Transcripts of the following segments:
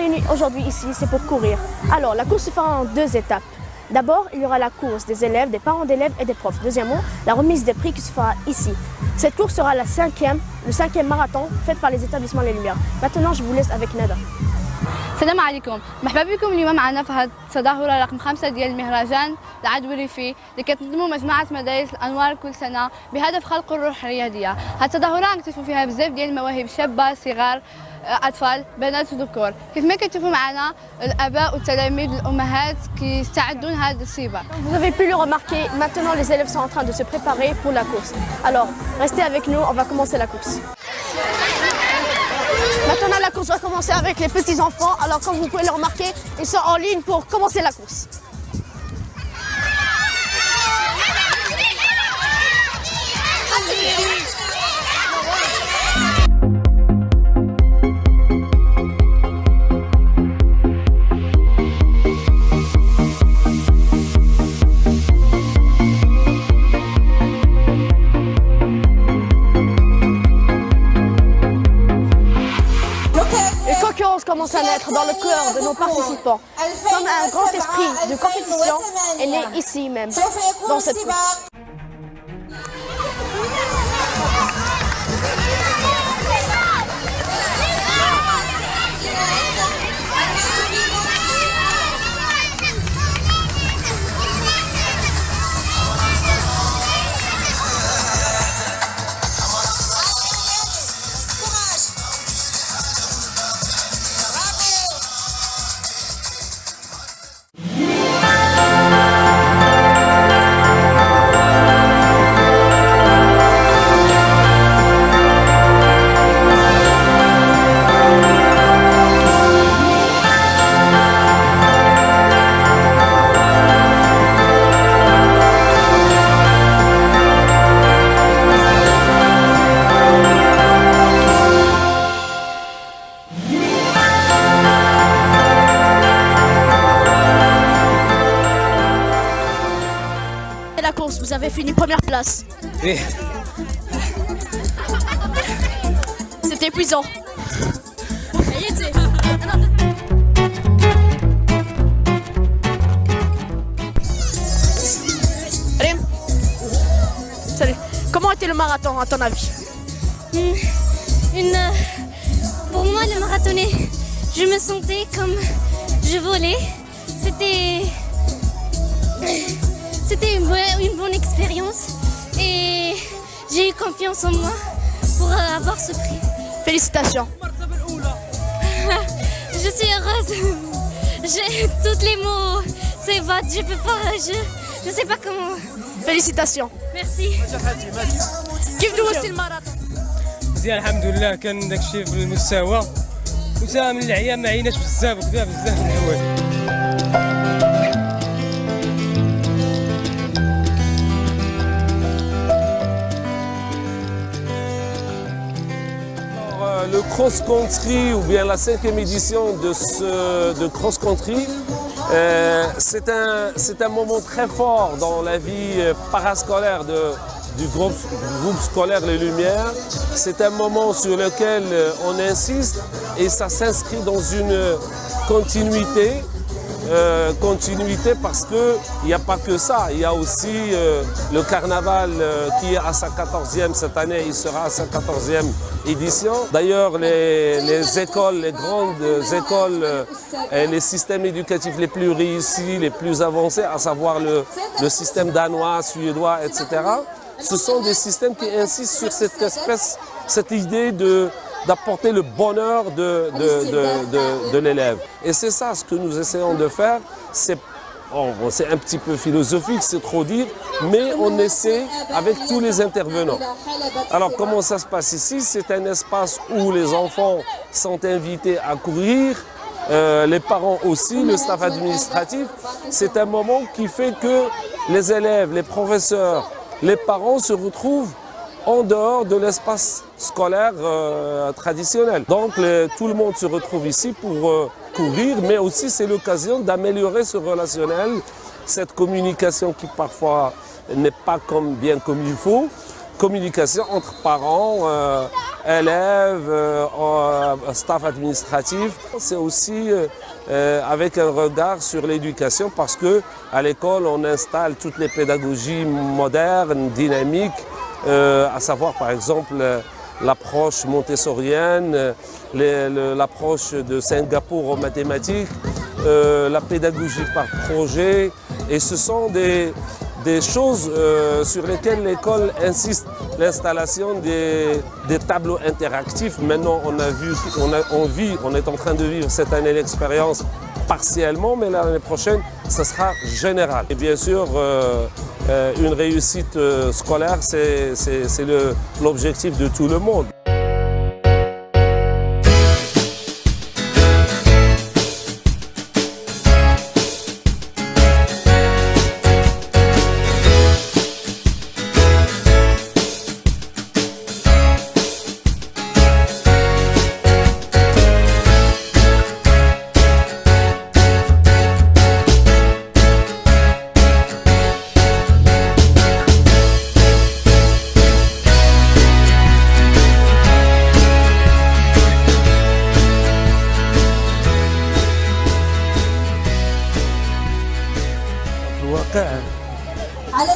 réunis aujourd'hui ici, c'est pour courir. Alors, la course se fera en 2 étapes. D'abord, il y aura la course des élèves, des parents d'élèves et des profs. Deuxièmement, la remise des prix qui se fera ici. Cette course sera le 5e marathon fait par les établissements Les Lumières. Maintenant, je vous laisse avec Nada. السلام عليكم، مرحبا بكم اليوم معنا في هذه التظاهرة رقم 5 ديال المهرجان العدوى الريفي اللي كتنظموا مجموعة مدارس الأنوار كل سنة بهدف خلق الروح الرياضية. هذه التظاهرة نكتشفوا فيها بزاف ديال المواهب شابة صغار أطفال بنات وذكور. كيف ما كتشوفوا معنا الآباء والتلاميذ والأمهات كيستعدون هذا السباق. Vous avez pu le remarquer, maintenant les élèves sont en train de se préparer pour la course. Alors, restez avec nous, on va commencer la course. Maintenant, la course va commencer avec les petits enfants. Alors, comme vous pouvez le remarquer, ils sont en ligne pour commencer la course. Commence à naître dans le cœur de nos participants. Comme un grand esprit de compétition est né ici même, dans cette course. La course, vous avez fini première place. Oui. C'était épuisant. Allez. Salut. Comment était le marathon à ton avis? Pour moi, le marathonné, je me sentais comme je volais. C'était une bonne expérience et j'ai eu confiance en moi pour avoir ce prix. Félicitations. Je suis heureuse. J'ai tous les mots. C'est va, je peux pas, je sais pas comment. Félicitations. Merci. كيف دوزتي الماراثون؟ مزيان الحمد لله، كان داكشي في المستوى وتا من العيام ما عيناش بزاف وكذا بزاف د الحوايج. Le cross-country ou bien la 5e édition de cross-country, c'est un moment très fort dans la vie parascolaire du groupe scolaire Les Lumières. C'est un moment sur lequel on insiste et ça s'inscrit dans une continuité. Parce qu'il n'y a pas que ça, il y a aussi le carnaval qui est à sa 14e cette année, il sera à sa 14e édition. D'ailleurs, les écoles, les grandes écoles et les systèmes éducatifs les plus réussis, les plus avancés, à savoir le système danois, suédois, etc., ce sont des systèmes qui insistent sur cette idée d'apporter le bonheur de l'élève. Et c'est ça ce que nous essayons de faire. C'est un petit peu philosophique, c'est trop dire, mais on essaie avec tous les intervenants. Alors comment ça se passe ici? C'est un espace où les enfants sont invités à courir, les parents aussi, le staff administratif. C'est un moment qui fait que les élèves, les professeurs, les parents se retrouvent en dehors de l'espace scolaire traditionnel. Donc tout le monde se retrouve ici pour courir, mais aussi c'est l'occasion d'améliorer ce relationnel, cette communication qui parfois n'est pas bien comme il faut, communication entre parents, élèves, staff administratif. C'est aussi avec un regard sur l'éducation parce qu'à l'école, on installe toutes les pédagogies modernes, dynamiques, à savoir par exemple l'approche montessorienne, l'approche de Singapour aux mathématiques, la pédagogie par projet. Et ce sont des choses sur lesquelles l'école insiste. L'installation des tableaux interactifs. Maintenant, on est en train de vivre cette année l'expérience partiellement, mais l'année prochaine, ça sera général. Et bien sûr, une réussite scolaire, c'est l'objectif de tout le monde.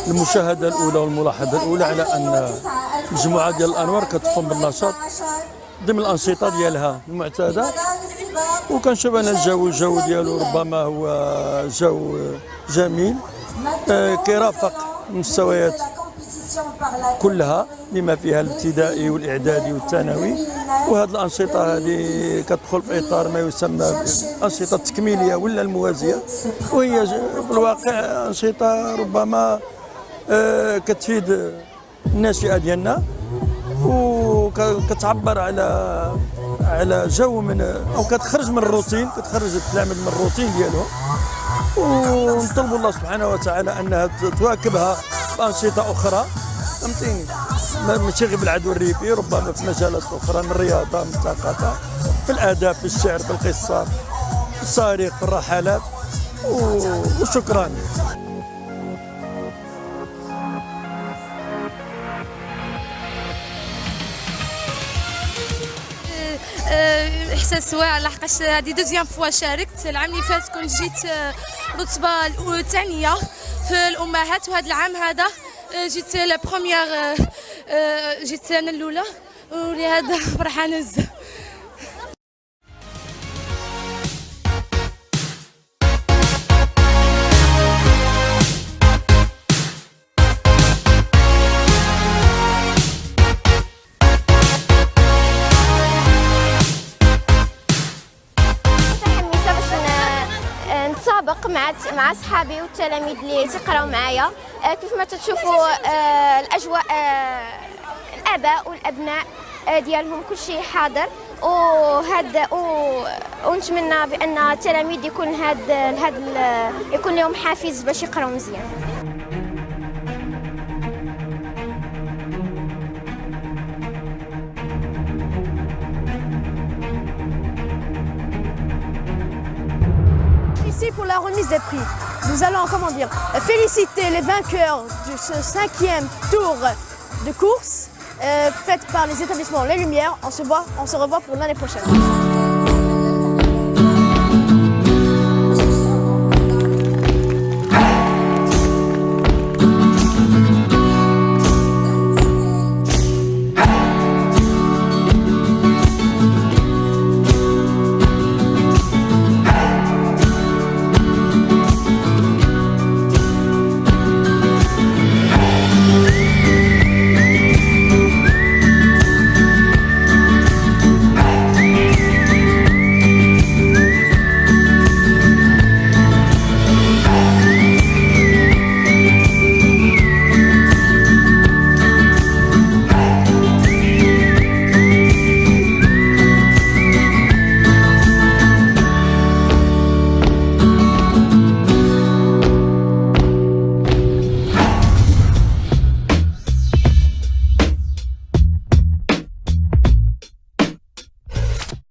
المشاهدة الأولى والملاحظة الأولى على أن مجموعة ديال الأنوار كتقوم بالنشاط ضمن الأنشطة ديالها المعتادة، وكنشوف أنا الجو ديالو ربما هو جو جميل كيرافق المستويات كلها بما فيها الابتدائي والإعدادي والثانوي، وهذه الأنشطة هذه كتدخل في إطار ما يسمى بالأنشطة التكميلية ولا الموازية، وهي في الواقع أنشطة ربما كتفيد الناشئة ديالنا وكتعبر على جو من او كتخرج من الروتين، كتخرج التلاميذ من الروتين ديالهم، ونطلبوا الله سبحانه وتعالى انها تواكبها بانشطه اخرى، فهمتيني، ماشي غير بالعدو الريفي، ربما في مجالات اخرى من الرياضه، من الثقافه، في الاداب، في الشعر، في القصه، في الصاريخ، في الرحلات، وشكرا. احساس واعر لحقاش هذه دوزيام فوا شاركت. العام اللي فات كنت جيت رتبه الثانيه في الامهات، وهذا العام هذا جيت لا بروميير، جيت انا الاولى، ولهذا فرحانه بزاف. نتسابق مع صحابي والتلاميذ اللي تيقراو معايا. كيف ما تشوفوا الاجواء، الاباء والابناء ديالهم كل شيء حاضر، ونتمنى بان التلاميذ يكون يكون لهم حافز باش يقراو مزيان. Ici pour la remise des prix, nous allons féliciter les vainqueurs de ce 5e tour de course faite par les établissements Les Lumières. On se revoit pour l'année prochaine.